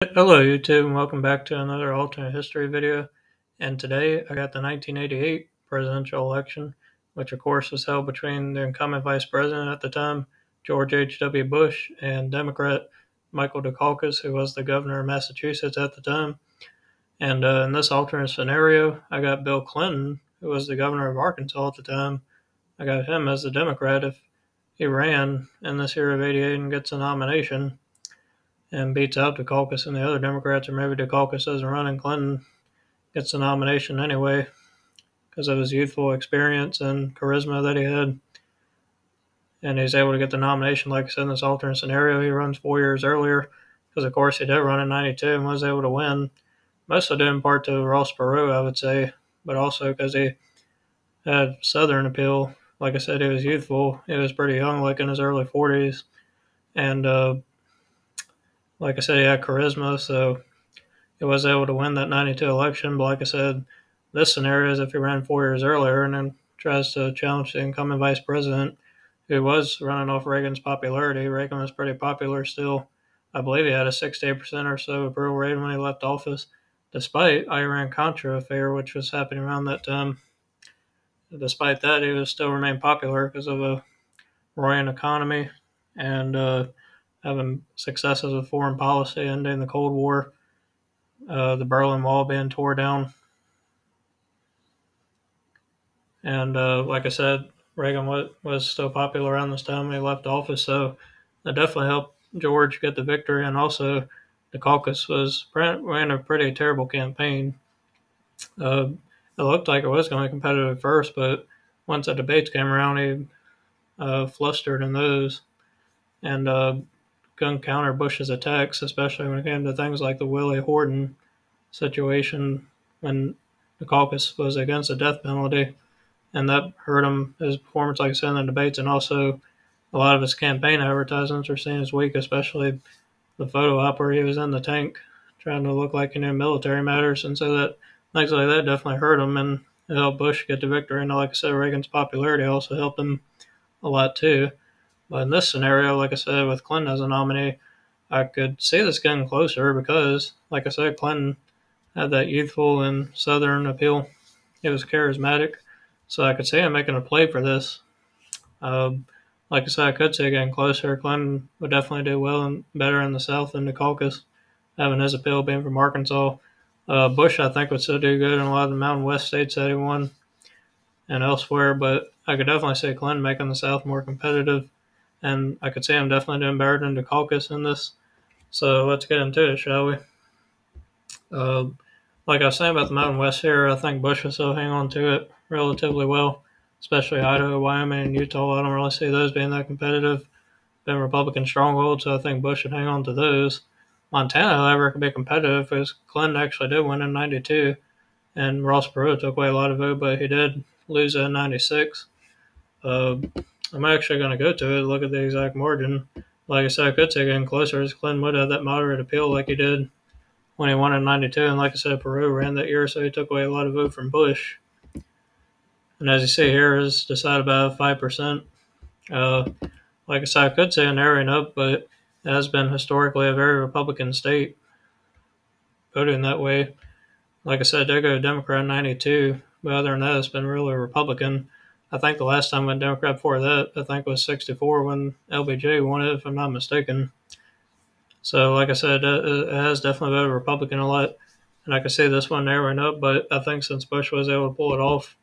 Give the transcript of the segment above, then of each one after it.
Hello YouTube and welcome back to another alternate history video. And today I got the 1988 presidential election, which of course was held between the incumbent vice president at the time, George H.W. Bush, and Democrat Michael Dukakis, who was the governor of Massachusetts at the time. And in this alternate scenario, I got Bill Clinton, who was the governor of Arkansas at the time. I got him as the Democrat if he ran in this year of 88 and gets a nomination and beats out Dukakis and the other Democrats, or maybe Dukakis doesn't run and Clinton gets the nomination anyway because of his youthful experience and charisma that he had. And he's able to get the nomination, like I said, in this alternate scenario. He runs 4 years earlier because, of course, he did run in 92 and was able to win. Mostly due in part to Ross Perot, I would say, but also because he had Southern appeal. Like I said, he was youthful. He was pretty young, like in his early 40s. And like I said, he had charisma, so he was able to win that 92 election. But like I said, this scenario is if he ran 4 years earlier and then tries to challenge the incumbent vice president, who was running off Reagan's popularity. Reagan was pretty popular still. I believe he had a 68% or so approval rating when he left office, despite Iran-Contra affair, which was happening around that time. Despite that, he was still remained popular because of a roaring economy and having successes with foreign policy, ending the Cold War, the Berlin Wall being tore down. And like I said, Reagan was still popular around this time when he left office, so that definitely helped George get the victory. And also, Dukakis ran a pretty terrible campaign. It looked like it was going to be competitive at first, but once the debates came around, he flustered in those and couldn't counter Bush's attacks, especially when it came to things like the Willie Horton situation when Dukakis was against the death penalty. And that hurt him, his performance, like I said, in the debates, and also a lot of his campaign advertisements were seen as weak, especially the photo op where he was in the tank trying to look like he knew military matters. And so that things like that definitely hurt him, and it helped Bush get the victory. And like I said, Reagan's popularity also helped him a lot too. But in this scenario, like I said, with Clinton as a nominee, I could see this getting closer because, like I said, Clinton had that youthful and Southern appeal. He was charismatic. So I could see him making a play for this. Like I said, I could see it getting closer. Clinton would definitely do well and better in the South than Dukakis, having his appeal being from Arkansas. Bush, I think, would still do good in a lot of the Mountain West states that he won and elsewhere, but I could definitely see Clinton making the South more competitive, and I could see him definitely doing better than Dukakis in this. So let's get into it, shall we? Like I was saying about the Mountain West here, I think Bush will still hang on to it relatively well, especially Idaho, Wyoming, and Utah. I don't really see those being that competitive. Been Republican strongholds, so I think Bush should hang on to those. Montana, however, could be competitive because Clinton actually did win in 92, and Ross Perot took away a lot of vote, but he did lose in 96. I'm actually going to go to it, look at the exact margin. Like I said, I could see it getting closer as Clinton would have that moderate appeal like he did when he won in 92. And like I said, Perot ran that year, so he took away a lot of vote from Bush. And as you see here, is decided by 5%. Like I said, I could say a narrowing up, but it has been historically a very Republican state voting that way. Like I said, they go Democrat in 92, but other than that, it's been really Republican. I think the last time I went Democrat before that, I think was 64 when LBJ won it, if I'm not mistaken. So, like I said, it has definitely voted Republican a lot. And I can see this one narrowing up, but I think since Bush was able to pull it off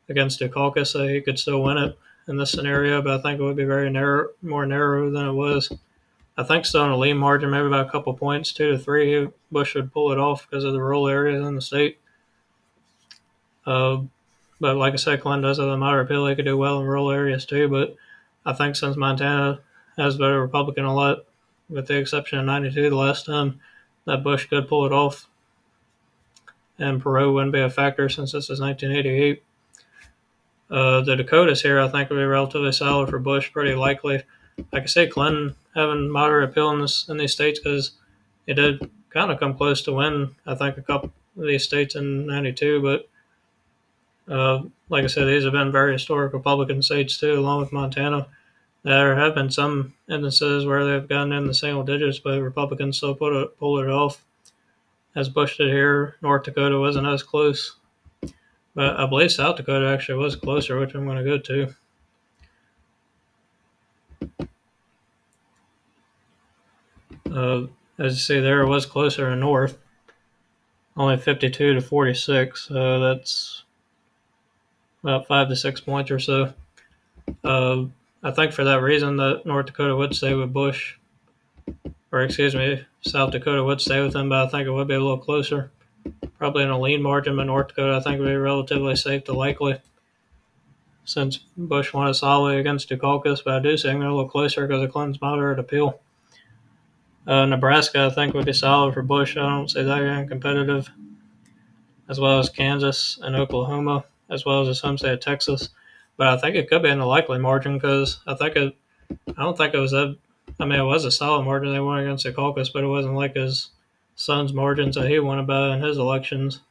against Dukakis, he could still win it in this scenario, but I think it would be very narrow, more narrow than it was. I think still in a lean margin, maybe about a couple points, 2 to 3, Bush would pull it off because of the rural areas in the state. But like I said, Clinton does have a moderate appeal. He could do well in rural areas too, but I think since Montana has voted Republican a lot, with the exception of 92, the last time, that Bush could pull it off. And Perot wouldn't be a factor since this is 1988. The Dakotas here, I think, would be relatively solid for Bush, pretty likely. I can see Clinton having moderate appeal in these states because he did kind of come close to win, I think, a couple of these states in 92. But like I said, these have been very historic Republican states too, along with Montana. There have been some instances where they've gotten in the single digits, but Republicans still pulled it off. As Bush did here, North Dakota wasn't as close. But I believe South Dakota actually was closer, which I'm going to go to. As you see there, it was closer in North. Only 52 to 46. So that's about 5 to 6 points or so. I think for that reason that North Dakota would stay with Bush. Or excuse me, South Dakota would stay with him, but I think it would be a little closer. Probably in a lean margin, but North Dakota I think would be relatively safe to likely. Since Bush won it solidly against Dukakis, but I do think they're a little closer because of Clinton's moderate appeal. Nebraska, I think, would be solid for Bush. I don't see that getting competitive, as well as Kansas and Oklahoma, as well as some say Texas. But I think it could be in the likely margin because I don't think it was it was a solid margin they won against Dukakis, but it wasn't like his son's margins that he won about in his elections.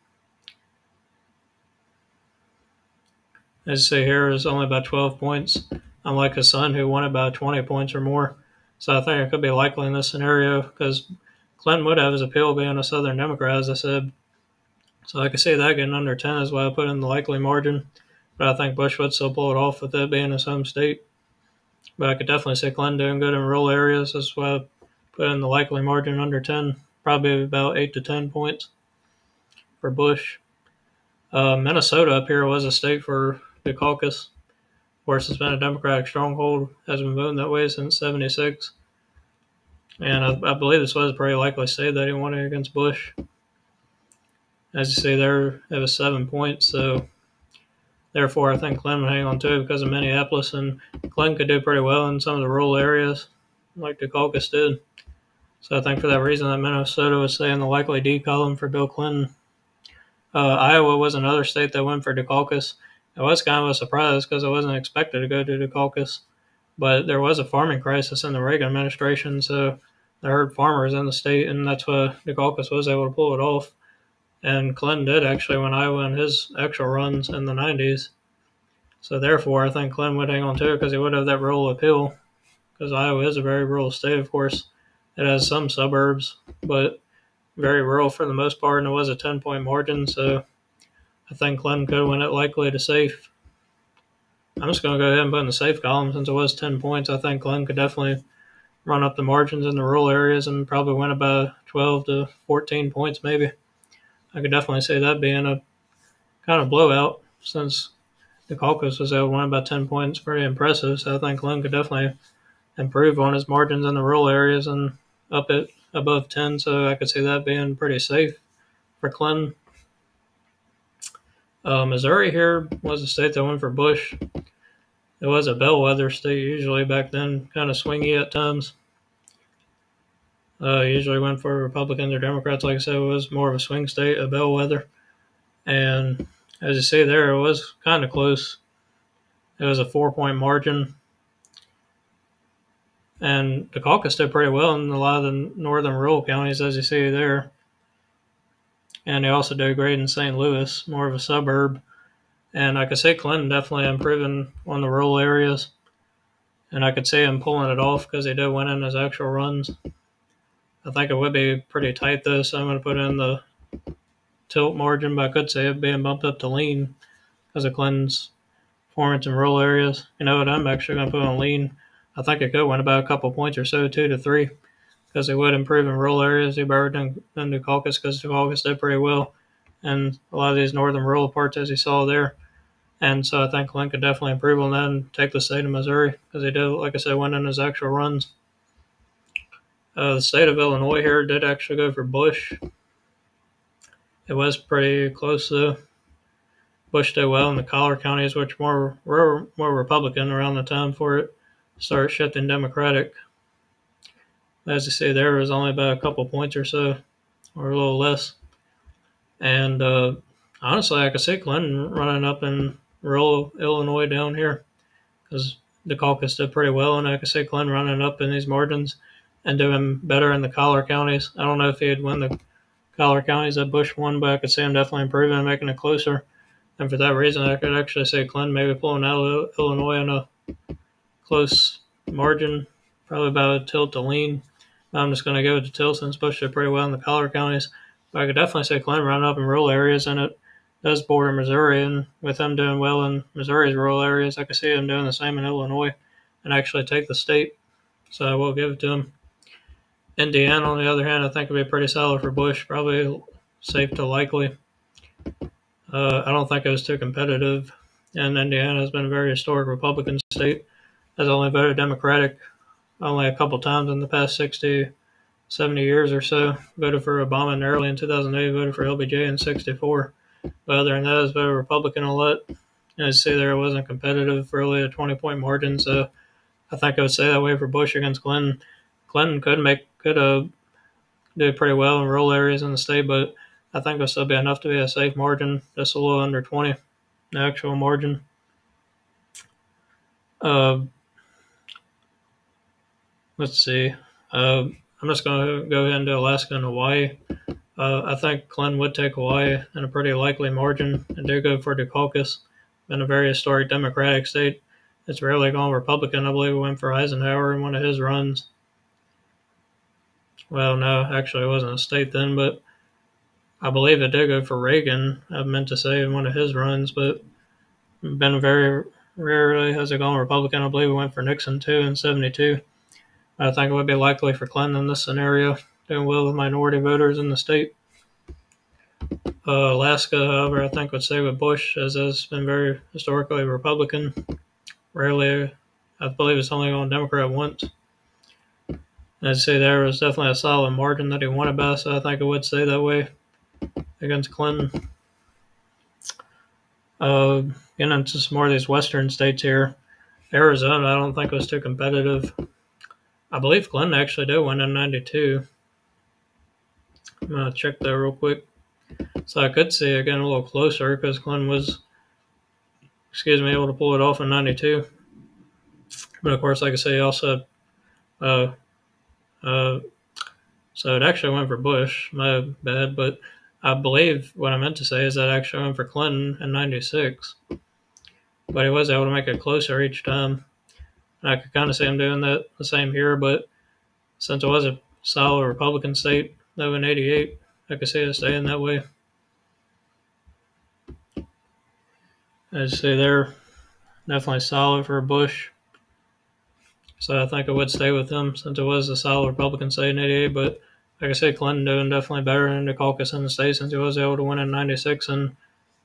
As you see here, is only about 12 points, unlike his son who won about 20 points or more. So I think it could be likely in this scenario because Clinton would have his appeal being a Southern Democrat, as I said. So I could see that getting under 10 is why I put in the likely margin. But I think Bush would still pull it off with it being his home state. But I could definitely see Clinton doing good in rural areas. That's why I put in the likely margin under 10, probably about 8 to 10 points for Bush. Minnesota up here was a state for Dukakis. Of course, it's been a Democratic stronghold, has been voting that way since '76. And I believe this was a pretty likely state that he won it against Bush. As you see there, it was 7 points. So, therefore, I think Clinton would hang on to it because of Minneapolis. And Clinton could do pretty well in some of the rural areas, like Dukakis did. So, I think for that reason that Minnesota would stay in the likely D column for Bill Clinton. Iowa was another state that went for Dukakis. It was kind of a surprise because I wasn't expected to go to Dukakis. But there was a farming crisis in the Reagan administration, so there hurt farmers in the state, and that's why Dukakis was able to pull it off. And Clinton did actually when Iowa in his actual runs in the 90s. So therefore, I think Clinton would hang on to it because he would have that rural appeal. Because Iowa is a very rural state, of course. It has some suburbs, but very rural for the most part, and it was a 10-point margin, so I think Clinton could win it likely to safe. I'm just going to go ahead and put in the safe column since it was 10 points. I think Clinton could definitely run up the margins in the rural areas and probably win about 12 to 14 points maybe. I could definitely see that being a kind of blowout since Dukakis was able to win about 10 points. Pretty impressive, so I think Clinton could definitely improve on his margins in the rural areas and up it above 10, so I could see that being pretty safe for Clinton. Missouri here was a state that went for Bush. It was a bellwether state usually back then, kind of swingy at times. Usually went for Republicans or Democrats. Like I said, it was more of a swing state, a bellwether. And as you see there, it was kind of close. It was a 4-point margin. And Dukakis did pretty well in a lot of the northern rural counties, as you see there. And he also did great in St. Louis, more of a suburb. And I could see Clinton definitely improving on the rural areas. And I could see him pulling it off because he did win in his actual runs. I think it would be pretty tight, though, so I'm going to put in the tilt margin, but I could say it being bumped up to lean because of Clinton's performance in rural areas. You know what? I'm actually going to put on lean. I think it could win about a couple points or so, 2 to 3, because it would improve in rural areas. He better than Dukakis because Dukakis did pretty well in a lot of these northern rural parts, as you saw there. And so I think Clinton could definitely improve on that and take the state of Missouri because he did, like I said, win in his actual runs. The state of Illinois here did actually go for Bush. It was pretty close, though. Bush did well in the collar counties, which were more Republican around the time for it started shifting Democratic. As you see, there was only about a couple points or so, or a little less. And honestly, I could see Clinton running up in rural Illinois down here because Dukakis did pretty well, and I could see Clinton running up in these margins and doing better in the collar counties. I don't know if he'd win the collar counties that Bush won, but I could see him definitely improving and making it closer. And for that reason, I could actually see Clinton maybe pulling out Illinois in a close margin, probably about a tilt to lean. I'm just going to go with the tilt since Bush did pretty well in the collar counties. But I could definitely say Clinton running up in rural areas, and it does border Missouri. And with them doing well in Missouri's rural areas, I could see them doing the same in Illinois and actually take the state. So I will give it to him. Indiana, on the other hand, I think would be pretty solid for Bush, probably safe to likely. I don't think it was too competitive, and Indiana has been a very historic Republican state. Has only voted Democratic only a couple times in the past 60, 70 years or so. Voted for Obama in early in 2008, voted for LBJ in 64. But other than that, has voted Republican a lot. And as you see there, it wasn't competitive, really a 20-point margin, so I think I would say that way for Bush against Clinton. Clinton could do pretty well in rural areas in the state, but I think it'll still be enough to be a safe margin, just a little under 20, the actual margin. Let's see. I'm just going to go ahead and do Alaska and Hawaii. I think Clinton would take Hawaii in a pretty likely margin and do go for Dukakis. Been a very historic Democratic state. It's rarely gone Republican. I believe it went for Eisenhower in one of his runs. Well, no, actually it wasn't a state then, but I believe it did go for Reagan. I meant to say in one of his runs, but been very rarely has it gone Republican. I believe it went for Nixon too in 72. I think it would be likely for Clinton in this scenario, doing well with minority voters in the state. Alaska, however, I think would stay with Bush, as has been very historically Republican. Rarely, I believe it's only gone Democrat once. I'd say there was definitely a solid margin that he won it by, so I think it would stay that way against Clinton. Getting into some more of these western states here. Arizona, I don't think was too competitive. I believe Clinton actually did win in 92. I'm going to check that real quick. So I could see it getting a little closer because Clinton was, able to pull it off in 92. But of course, like I say, he also so it actually went for Bush. My bad, but I believe what I meant to say is that it actually went for Clinton in 96. But he was able to make it closer each time. And I could kind of see him doing that the same here, but since it was a solid Republican state, though in 88, I could see it staying that way. As you see there, definitely solid for Bush. So I think it would stay with him since it was a solid Republican state in 88. But like I said, Clinton doing definitely better in the caucus in the state since he was able to win in 96 and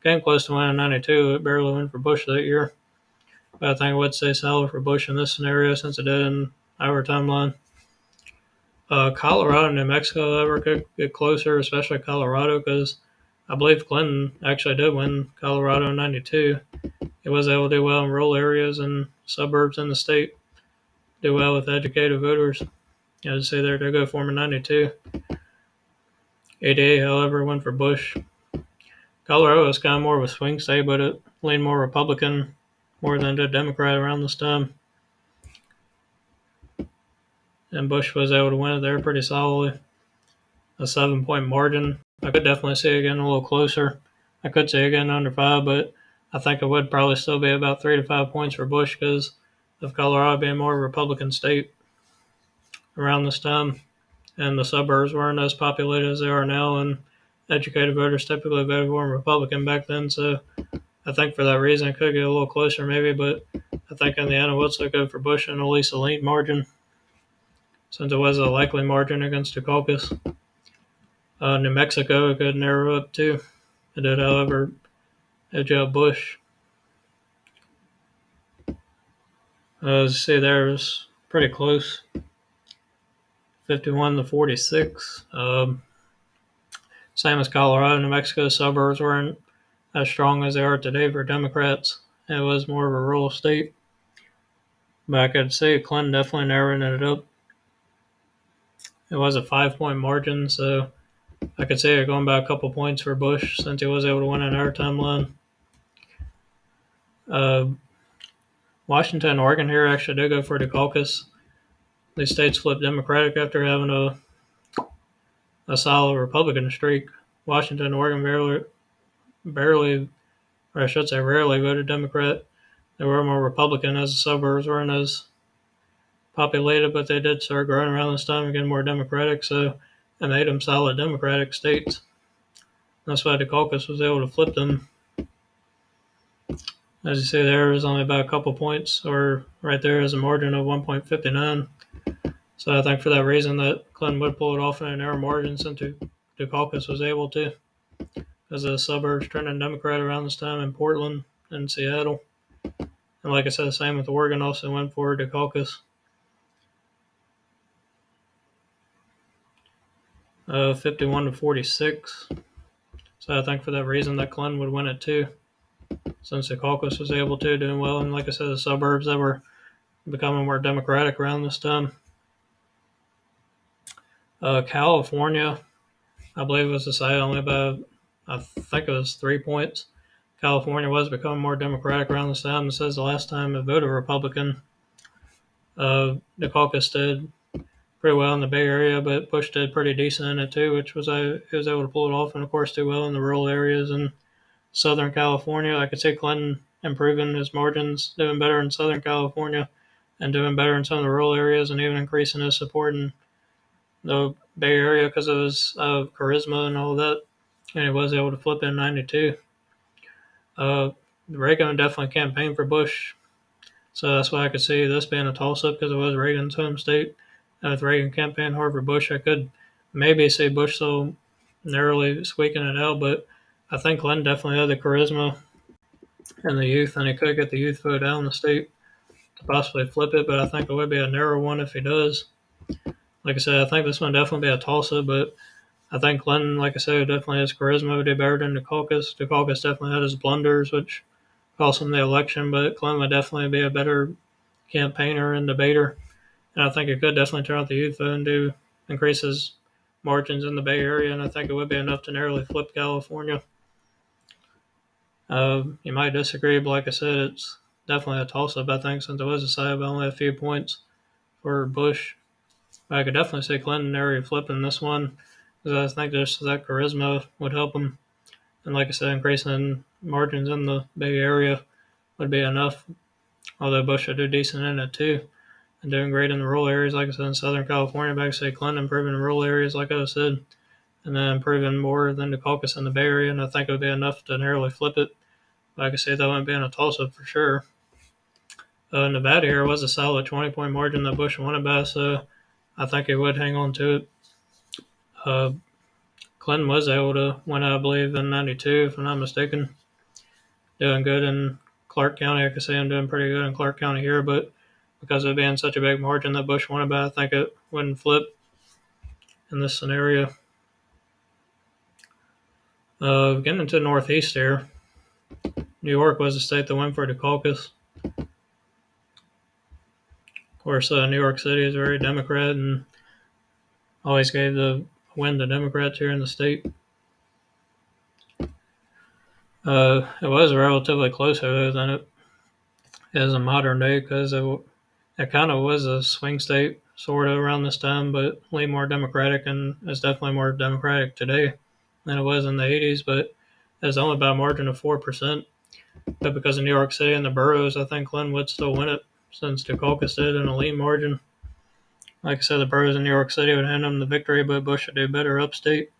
came close to winning in 92. It barely went for Bush that year. But I think it would stay solid for Bush in this scenario since it did in our timeline. Colorado and New Mexico, however, could get closer, especially Colorado, because I believe Clinton actually did win Colorado in 92. He was able to do well in rural areas and suburbs in the state, do well with educated voters. As I say there, they go for him in 92. 88, however, went for Bush. Colorado was kind of more of a swing state, but it leaned more Republican more than a Democrat around this time. And Bush was able to win it there pretty solidly. A 7-point margin. I could definitely see it getting a little closer. I could see it getting under 5, but I think it would probably still be about 3 to 5 points for Bush because of Colorado being more of a Republican state around this time. And the suburbs weren't as populated as they are now, and educated voters typically voted for Republican back then. So I think for that reason it could get a little closer maybe, but I think in the end it would still go for Bush in at least a lead margin, since it was a likely margin against Dukakis. New Mexico could narrow up too. It did, however, edge out Bush. As you see there, it was pretty close. 51 to 46. Same as Colorado, New Mexico suburbs weren't as strong as they are today for Democrats. It was more of a rural state. But I could see Clinton definitely narrowing it up. It was a 5-point margin, so I could see it going by a couple points for Bush since he was able to win in our timeline. Washington and Oregon here actually did go for Dukakis. These states flipped Democratic after having a solid Republican streak. Washington and Oregon barely, or I should say rarely, voted Democrat. They were more Republican as the suburbs weren't as populated, but they did start growing around this time and getting more Democratic, so it made them solid Democratic states. That's why Dukakis was able to flip them. As you see, there was only about a couple points, or right there is a margin of 1.59. So I think for that reason that Clinton would pull it off in a narrow margin since Dukakis was able to, because the suburbs turning Democrat around this time in Portland and Seattle. And like I said, the same with Oregon also went for Dukakis. 51 to 46. So I think for that reason that Clinton would win it too, since Dukakis was able to, doing well. And like I said, the suburbs that were becoming more Democratic around this time. California, I believe it was decided only about, I think it was 3 points. California was becoming more Democratic around this time. It says the last time it voted Republican. Dukakis did pretty well in the Bay Area, but Bush did pretty decent in it too, which was he was able to pull it off, and of course do well in the rural areas in Southern California. I could see Clinton improving his margins, doing better in Southern California, and doing better in some of the rural areas, and even increasing his support in the Bay Area because of his charisma and all that. And he was able to flip in '92. Reagan definitely campaigned for Bush, so that's why I could see this being a toss-up, because it was Reagan's home state. And with Reagan campaign hard for Bush, I could maybe see Bush so narrowly squeaking it out, but I think Clinton definitely had the charisma and the youth, and he could get the youth vote out in the state to possibly flip it, but I think it would be a narrow one if he does. Like I said, I think this one definitely be a toss-up, but I think Clinton, like I said, definitely has charisma, would do better than Dukakis. Dukakis definitely had his blunders, which cost him the election, but Clinton would definitely be a better campaigner and debater. And I think it could definitely turn out the youth vote and do increase his margins in the Bay Area, and I think it would be enough to narrowly flip California. You might disagree, but like I said, it's definitely a toss-up, I think, since it was decided by only a few points for Bush. But I could definitely see Clinton narrowly flipping this one, because I think just that charisma would help him. And like I said, increasing margins in the Bay Area would be enough, although Bush would do decent in it too, and doing great in the rural areas, like I said, in Southern California. But I could say Clinton improving in rural areas, like I said, and then improving more than Dukakis in the Bay Area, and I think it would be enough to narrowly flip it. But I could say that wouldn't be in a toss-up for sure. Nevada here was a solid 20-point margin that Bush won it by, so I think he would hang on to it. Clinton was able to win, I believe, in '92, if I'm not mistaken. Doing good in Clark County. I could say I'm doing pretty good in Clark County here, but because of it being such a big margin that Bush won it by, I think it wouldn't flip in this scenario. Getting into the Northeast here, New York was the state that went for Dukakis. Of course, New York City is very Democrat and always gave the win to Democrats here in the state. It was relatively closer than it is in modern day, because it kind of was a swing state sort of around this time, but way more Democratic, and it's definitely more Democratic today than it was in the 80s, but it's only by a margin of 4%. But because of New York City and the boroughs, I think Clinton would still win it, since Dukakis did in a lean margin. Like I said, the boroughs in New York City would hand him the victory, but Bush would do better upstate.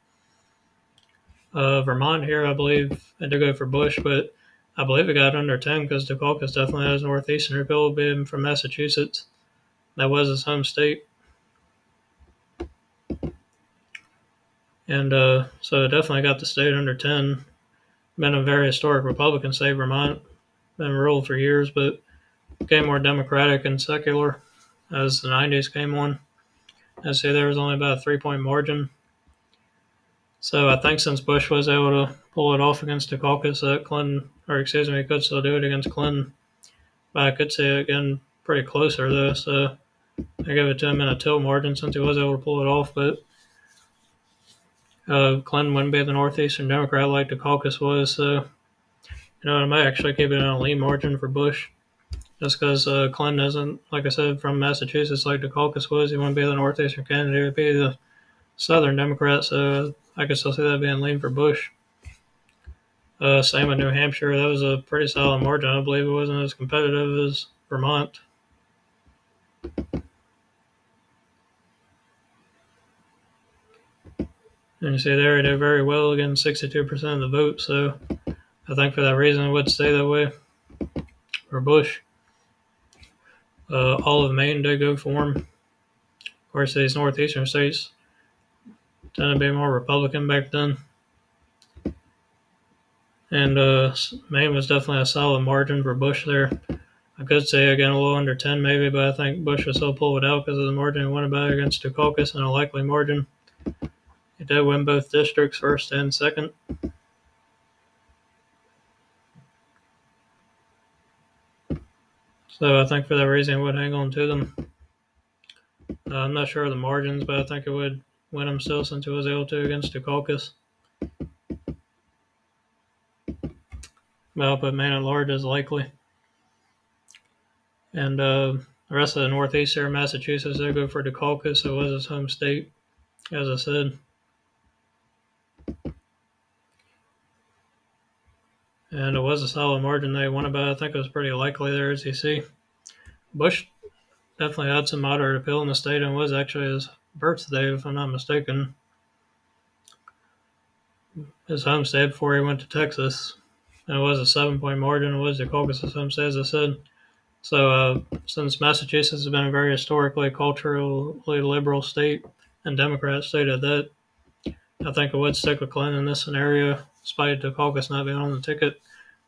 Vermont here, I believe, had to go for Bush, but I believe it got under 10 because Dukakis definitely has Northeastern appeal, being from Massachusetts. That was his home state. And so it definitely got the state under 10. Been a very historic Republican state, Vermont. Been ruled for years, but became more Democratic and secular as the 90s came on. I see there was only about a 3-point margin. So I think since Bush was able to pull it off against Dukakis, that Clinton, or excuse me, he could still do it against Clinton. But I could see it again pretty closer though, so I give it to him in a tilt margin since he was able to pull it off. But Clinton wouldn't be the Northeastern Democrat like Dukakis was, so I might actually keep it in a lean margin for Bush. Just because Clinton isn't, like I said, from Massachusetts like Dukakis was. He wouldn't be the Northeastern candidate. He would be the Southern Democrat, so I could still see that being lean for Bush. Same with New Hampshire. That was a pretty solid margin. I believe it wasn't as competitive as Vermont. And you see there he did very well, getting 62% of the vote. So I think for that reason it would stay that way for Bush. All of Maine did go for him. Of course, these northeastern states tended to be more Republican back then. And Maine was definitely a solid margin for Bush there. I could say again a little under 10 maybe, but I think Bush will still pull it out because of the margin he won about against Dukakis in a likely margin. He did win both districts, first and second. So I think for that reason he would hang on to them. I'm not sure of the margins, but I think it would win him still since he was able to against Dukakis. But I'll put Maine at large as likely. And the rest of the Northeast here, Massachusetts, they go for Dukakis. It was his home state, as I said. And it was a solid margin they won about. I think it was pretty likely there, as you see. Bush definitely had some moderate appeal in the state, and was actually his birthday, if I'm not mistaken. His home state before he went to Texas. And it was a 7-point margin. It was Dukakis' home state, as I said. So since Massachusetts has been a very historically, culturally liberal state and Democrat state at that, I think it would stick with Clinton in this scenario, despite Dukakis not being on the ticket.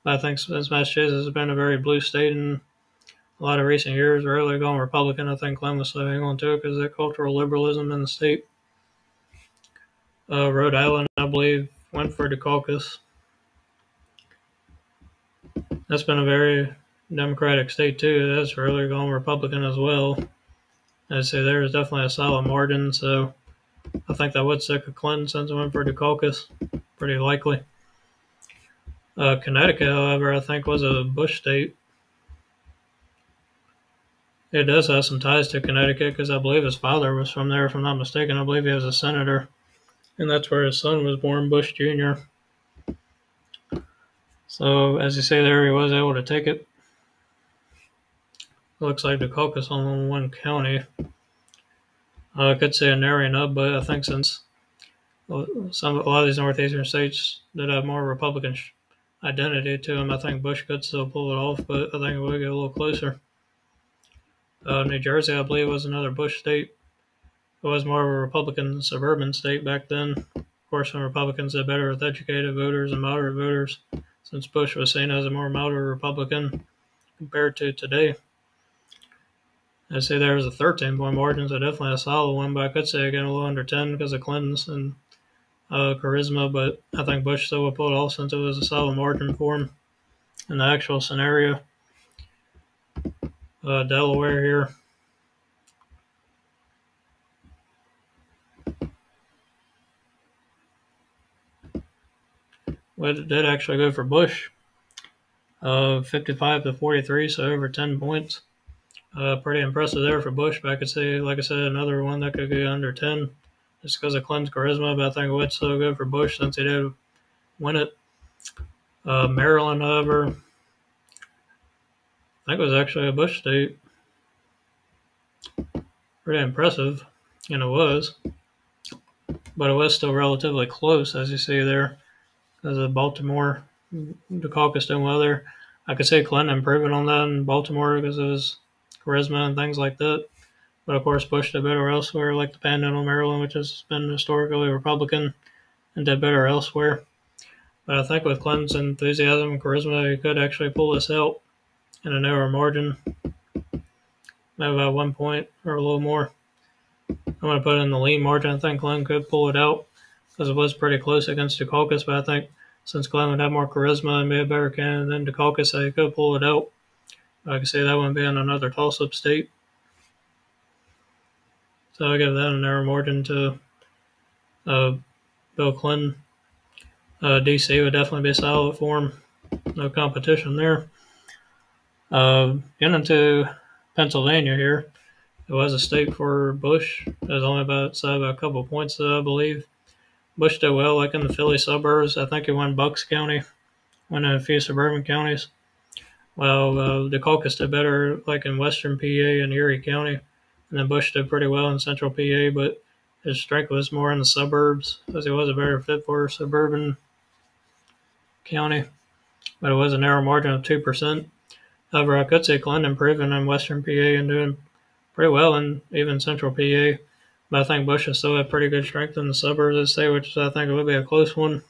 But I think since Massachusetts has been a very blue state in a lot of recent years, rarely going Republican, I think Clinton will still hang on to it because of that cultural liberalism in the state. Rhode Island, I believe, went for Dukakis. That's been a very Democratic state too. That's really going Republican as well. I'd say there is definitely a solid margin, so I think that would stick with Clinton since it went for Dukakis. Pretty likely. Connecticut, however, I think was a Bush state. It does have some ties to Connecticut because I believe his father was from there, if I'm not mistaken. I believe he was a senator, and that's where his son was born, Bush Jr. So, as you say there, he was able to take it. Looks like Dukakis on one county. I could say a narrowing up, but I think since a lot of these northeastern states that have more Republican identity to them, I think Bush could still pull it off, but I think it would get a little closer. New Jersey, I believe, was another Bush state. It was more of a Republican suburban state back then. Of course, when Republicans did better with educated voters and moderate voters, since Bush was seen as a more moderate Republican compared to today. I'd say there was a 13-point margin, so definitely a solid one, but I could say again a little under 10 because of Clinton's and charisma, but I think Bush still would pull it off since it was a solid margin for him in the actual scenario. Delaware here. Well, it did actually go for Bush. 55 to 43, so over 10 points. Pretty impressive there for Bush, but I could say, like I said, another one that could go under 10 just because of Clinton's charisma, but I think it would still go for Bush since he did win it. Maryland, however, I think it was actually a Bush state. Pretty impressive, and it was. But it was still relatively close, as you see there, because of Baltimore. Dukakis doing well there. I could say Clinton improving on that in Baltimore because of his charisma and things like that. But of course, Bush did better elsewhere, like the Panhandle, Maryland, which has been historically Republican, and did better elsewhere. But I think with Clinton's enthusiasm and charisma, he could actually pull this out in a narrower margin. Maybe about 1 point or a little more. I'm going to put it in the lean margin. I think Clinton could pull it out because it was pretty close against Dukakis, but I think since Clinton would have more charisma and be a better candidate than Dukakis, he could pull it out. I could say that wouldn't be in another toss-up state. So I give that a narrow margin to Bill Clinton. D.C. would definitely be solid for him. No competition there. Getting into Pennsylvania here. It was a state for Bush. It was only about a couple of points, I believe. Bush did well, like in the Philly suburbs. I think he won Bucks County, won a few suburban counties. Well, Dukakis did better, like in western PA and Erie County. And then Bush did pretty well in central PA, but his strength was more in the suburbs, as he was a better fit for a suburban county, but it was a narrow margin of 2%. However, I could see Clinton improving in Western PA and doing pretty well in even Central PA. But I think Bush has still had pretty good strength in the suburbs of the state, which I think it would be a close one.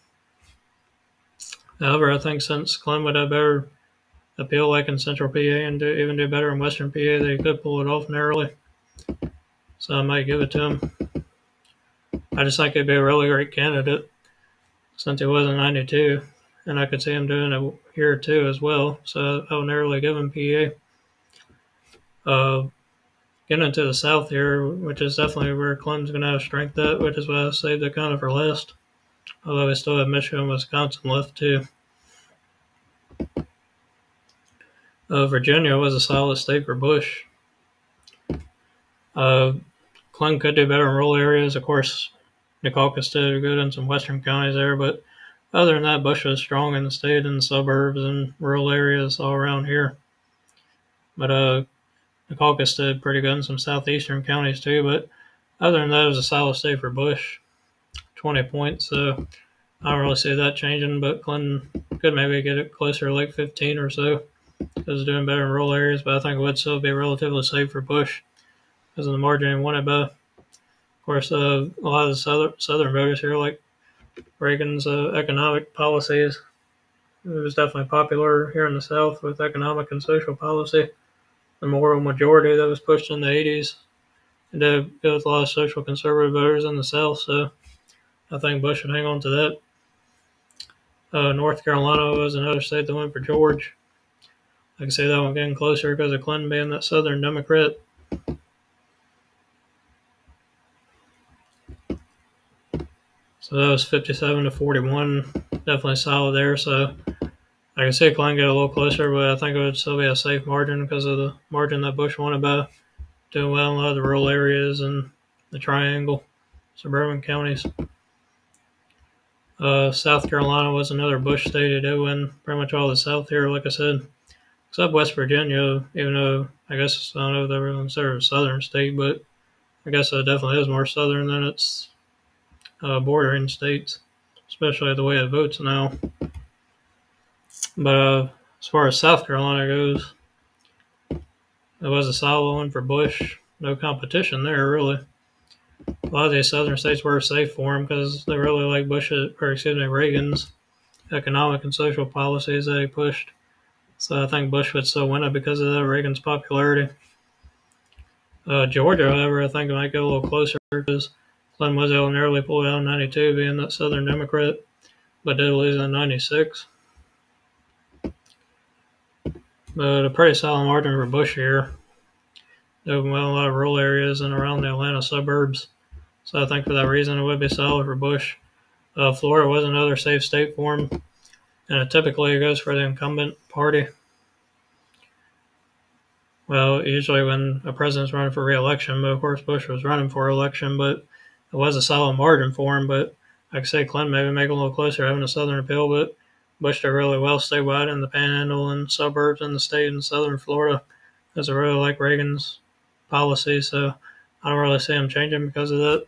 However, I think since Clinton would have better appeal like in Central PA and even do better in Western PA, they could pull it off narrowly. So I might give it to him. I just think he'd be a really great candidate since he was in 92. And I could see him doing it here too as well. So I'll narrowly give him PA. Getting into the South here, which is definitely where Clinton's going to have strength at, which is why I saved it kind of for last. Although we still have Michigan and Wisconsin left too. Virginia was a solid state for Bush. Clinton could do better in rural areas. Of course, Dukakis did good in some western counties there, but other than that, Bush was strong in the state and the suburbs and rural areas all around here. But Dukakis did pretty good in some southeastern counties too, but other than that, it was a solid state for Bush. 20 points, so I don't really see that changing, but Clinton could maybe get it closer to like 15 or so. Because doing better in rural areas, but I think it would still be relatively safe for Bush because of the margin he won it by. Of course, a lot of the southern voters here like Reagan's economic policies. It was definitely popular here in the South with economic and social policy. The moral majority that was pushed in the 80s. It did go with a lot of social conservative voters in the South, so I think Bush would hang on to that. North Carolina was another state that went for George. I can see that one getting closer because of Clinton being that Southern Democrat. So that was 57-41. Definitely solid there. So I can see Clinton get a little closer, but I think it would still be a safe margin because of the margin that Bush won by. Doing well in a lot of the rural areas and the Triangle, suburban counties. South Carolina was another Bush state. It did win pretty much all the South here, like I said. Except West Virginia, even though I guess I don't know if they were considered a southern state, but I guess it definitely is more southern than its bordering states, especially the way it votes now. But as far as South Carolina goes, it was a solid one for Bush. No competition there, really. A lot of these southern states were safe for him because they really like Reagan's economic and social policies that he pushed. So I think Bush would still win it because of that Reagan's popularity. Georgia, however, I think it might get a little closer because Clinton was able to narrowly pull it out in 92, being that Southern Democrat, but did lose in 96. But a pretty solid margin for Bush here. Doing well in a lot of rural areas and around the Atlanta suburbs. So I think for that reason it would be solid for Bush. Florida was another safe state for him. And it typically goes for the incumbent party. Well, usually when a president's running for re-election, but of course Bush was running for election, but it was a solid margin for him. But I could say Clinton maybe make it a little closer having a southern appeal, but Bush did really well statewide in the Panhandle and suburbs in the state in southern Florida because I really like Reagan's policy, so I don't really see him changing because of that.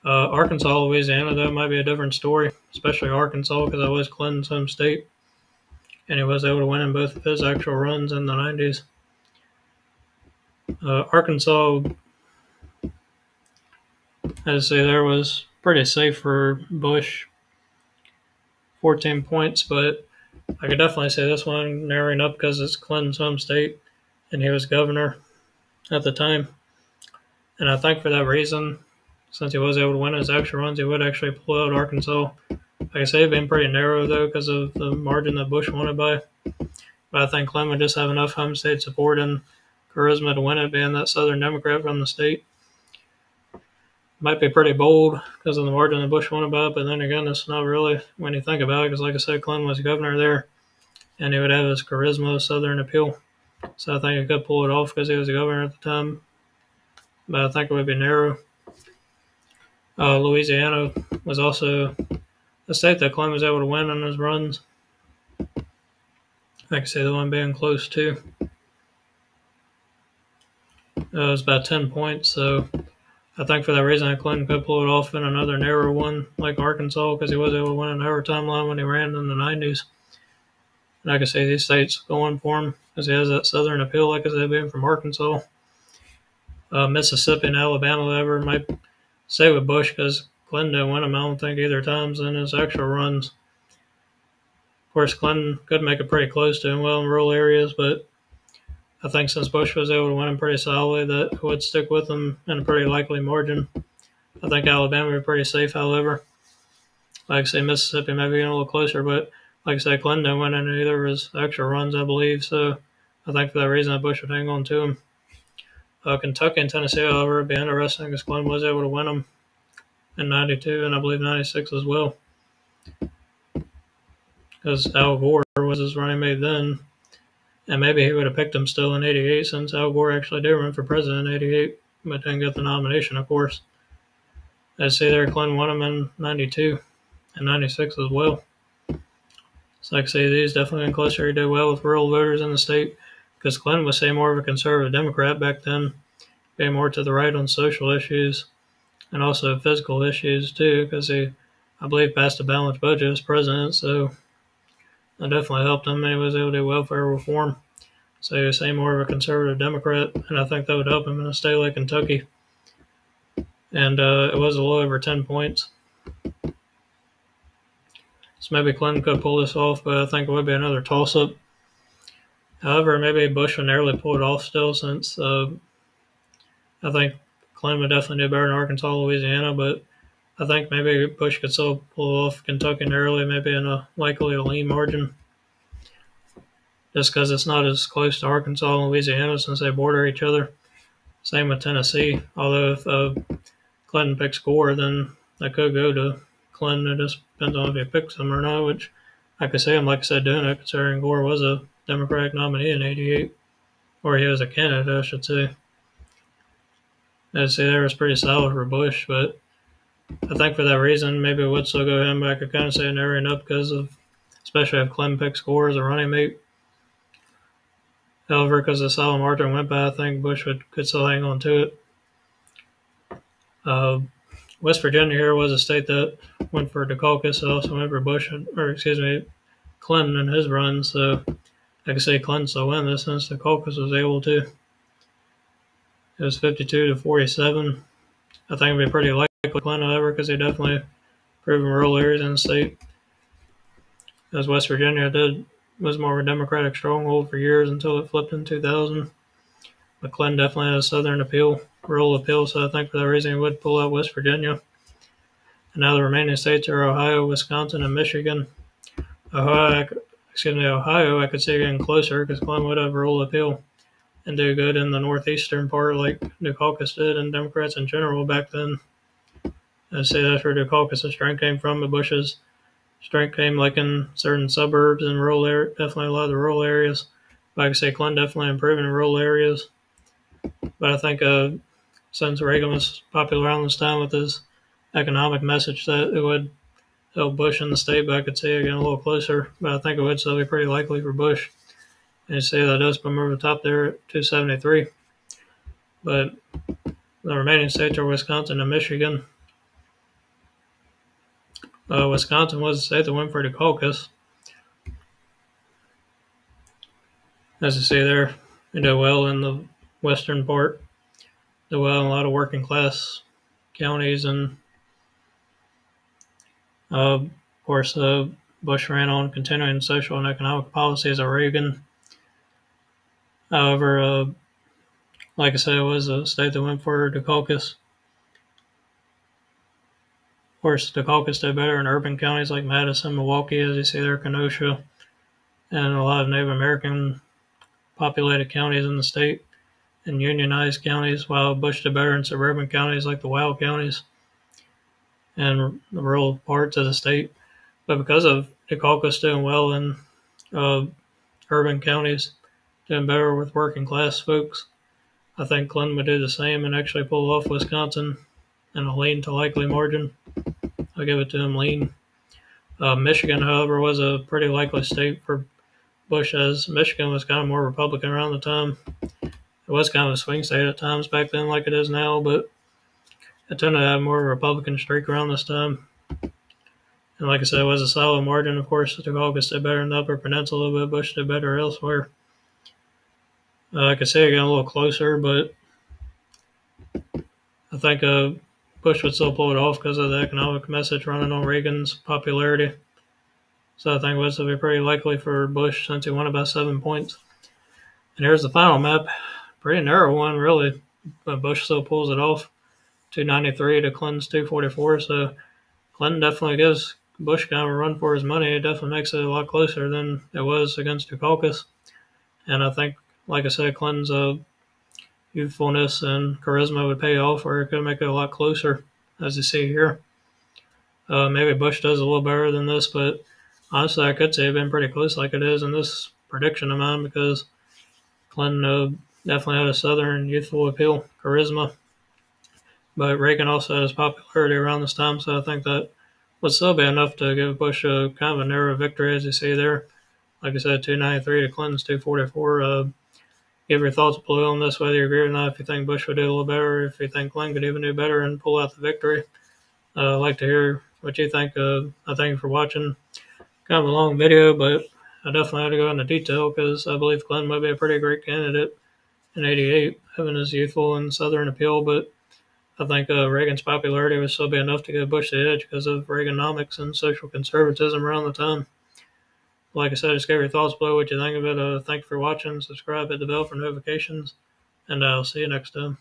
Arkansas, Louisiana, that might be a different story, especially Arkansas because that was Clinton's home state, and he was able to win in both of his actual runs in the 90s. Arkansas, I'd say there was pretty safe for Bush, 14 points, but I could definitely say this one narrowing up because it's Clinton's home state, and he was governor at the time. And I think for that reason, since he was able to win his actual runs, he would actually pull out Arkansas. Like I say, it's been pretty narrow, though, because of the margin that Bush won it by. But I think Clinton would just have enough home state support and charisma to win it, being that Southern Democrat from the state. Might be pretty bold because of the margin that Bush won it by, but then again, it's not really when you think about it, because like I said, Clinton was governor there, and he would have his charisma, Southern appeal. So I think he could pull it off because he was the governor at the time. But I think it would be narrow. Louisiana was also a state that Clinton was able to win on his runs. I can see the one being close too. It was about 10 points, so I think for that reason, Clinton could pull it off in another narrow one like Arkansas, because he was able to win an overtime line when he ran in the 90s. And I can see these states going for him because he has that southern appeal, like I said, being from Arkansas. Mississippi and Alabama, whatever, might stay with Bush because Clinton didn't win them, I don't think, either times in his actual runs. Of course, Clinton could make it pretty close to him well in rural areas, but I think since Bush was able to win him pretty solidly, that it would stick with him in a pretty likely margin. I think Alabama would be pretty safe, however. Like I say, Mississippi may be getting a little closer, but like I say, Clinton didn't win in either of his extra runs, I believe, so I think for that reason, Bush would hang on to him. Kentucky and Tennessee, however, would be interesting because Clinton was able to win them in 92 and I believe 96 as well. Because Al Gore was his running mate then, and maybe he would have picked him still in 88 since Al Gore actually did run for president in 88, but didn't get the nomination, of course. I'd say there Clinton won him in 92 and 96 as well. So like I say, these definitely been closer. He did well with rural voters in the state because Clinton was, say, more of a conservative Democrat back then, being more to the right on social issues and also physical issues too, because he, I believe, passed a balanced budget as president, so that definitely helped him, and he was able to do welfare reform. So he was, say, more of a conservative Democrat, and I think that would help him in a state like Kentucky. And it was a little over 10 points. So maybe Clinton could pull this off, but I think it would be another toss-up. However, maybe Bush would narrowly pull it off still, since I think Clinton would definitely do better in Arkansas, Louisiana, but I think maybe Bush could still pull off Kentucky narrowly, maybe in a likely a lean margin, just because it's not as close to Arkansas and Louisiana since they border each other. Same with Tennessee, although if Clinton picks Gore, then that could go to Clinton. It just depends on if he picks him or not, which I could see him, like I said, doing it, considering Gore was a Democratic nominee in 88, or he was a candidate, I should say. I'd say that was pretty solid for Bush, but I think for that reason, maybe it would still go him, but I could kind of say narrowing up because of, especially if Clinton picks Gore as a running mate. However, because the solid margin went by, I think Bush could still hang on to it. West Virginia here was a state that went for Dukakis. It also went for Clinton in his run, so I could say Clinton still win this since Dukakis was able to. It was 52-47. I think it would be pretty likely Clinton, however, because he definitely proved in rural areas in the state. As West Virginia was more of a Democratic stronghold for years until it flipped in 2000. But Clinton definitely had a southern appeal, rural appeal, so I think for that reason he would pull out West Virginia. And now the remaining states are Ohio, Wisconsin, and Michigan. Ohio, I could see getting closer because Clinton would have rural appeal and do good in the northeastern part like Dukakis did and Democrats in general back then. I'd say that's where Dukakis' strength came from, but Bush's strength came like in certain suburbs and rural areas, definitely a lot of the rural areas. But I could say Clinton definitely improving in rural areas. But I think since Reagan was popular around this time with his economic message, that it would help Bush in the state, but I could see it getting a little closer. But I think it would still be pretty likely for Bush. And you see that does put him over the top there at 273. But the remaining states are Wisconsin and Michigan. Wisconsin was the state that went for Dukakis. As you see there, they did well in the western part. Did well in a lot of working class counties, and of course Bush ran on continuing social and economic policies of Reagan. However, like I said, it was a state that went for Dukakis. Of course, Dukakis did better in urban counties like Madison, Milwaukee, as you see there, Kenosha, and a lot of Native American populated counties in the state and unionized counties, while Bush did better in suburban counties like the wild counties and the rural parts of the state. But because of Dukakis doing well in urban counties, doing better with working class folks, I think Clinton would do the same and actually pull off Wisconsin in a lean to likely margin. I'll give it to him lean. Michigan, however, was a pretty likely state for Bush, as Michigan was kind of more Republican around the time. It was kind of a swing state at times back then like it is now, but it tended to have more of a Republican streak around this time. And like I said, it was a solid margin. Of course, Dukakis did better in the Upper Peninsula, but Bush did better elsewhere. Like I said, it got a little closer, but I think Bush would still pull it off because of the economic message running on Reagan's popularity. So I think this would be pretty likely for Bush since he won about 7 points. And here's the final map. Pretty narrow one, really, but Bush still pulls it off. 293 to Clinton's 244. So Clinton definitely gives Bush kind of a run for his money. It definitely makes it a lot closer than it was against Dukakis. And I think, like I said, Clinton's youthfulness and charisma would pay off, or it could make it a lot closer, as you see here. Maybe Bush does a little better than this, but honestly, I could say it's been pretty close like it is in this prediction of mine because Clinton definitely had a Southern youthful appeal, charisma. But Reagan also had his popularity around this time, so I think that would still be enough to give Bush a kind of a narrow victory, as you see there. Like I said, 293 to Clinton's 244. Give your thoughts below on this, whether you agree or not, if you think Bush would do a little better, if you think Clinton could even do better and pull out the victory. I'd like to hear what you think. I thank you for watching. Kind of a long video, but I definitely had to go into detail because I believe Clinton might be a pretty great candidate in '88, having his youthful and Southern appeal, but I think Reagan's popularity would still be enough to give Bush the edge because of Reaganomics and social conservatism around the time. Like I said, just give your thoughts below what you think of it. Thank you for watching. Subscribe, hit the bell for notifications, and I'll see you next time.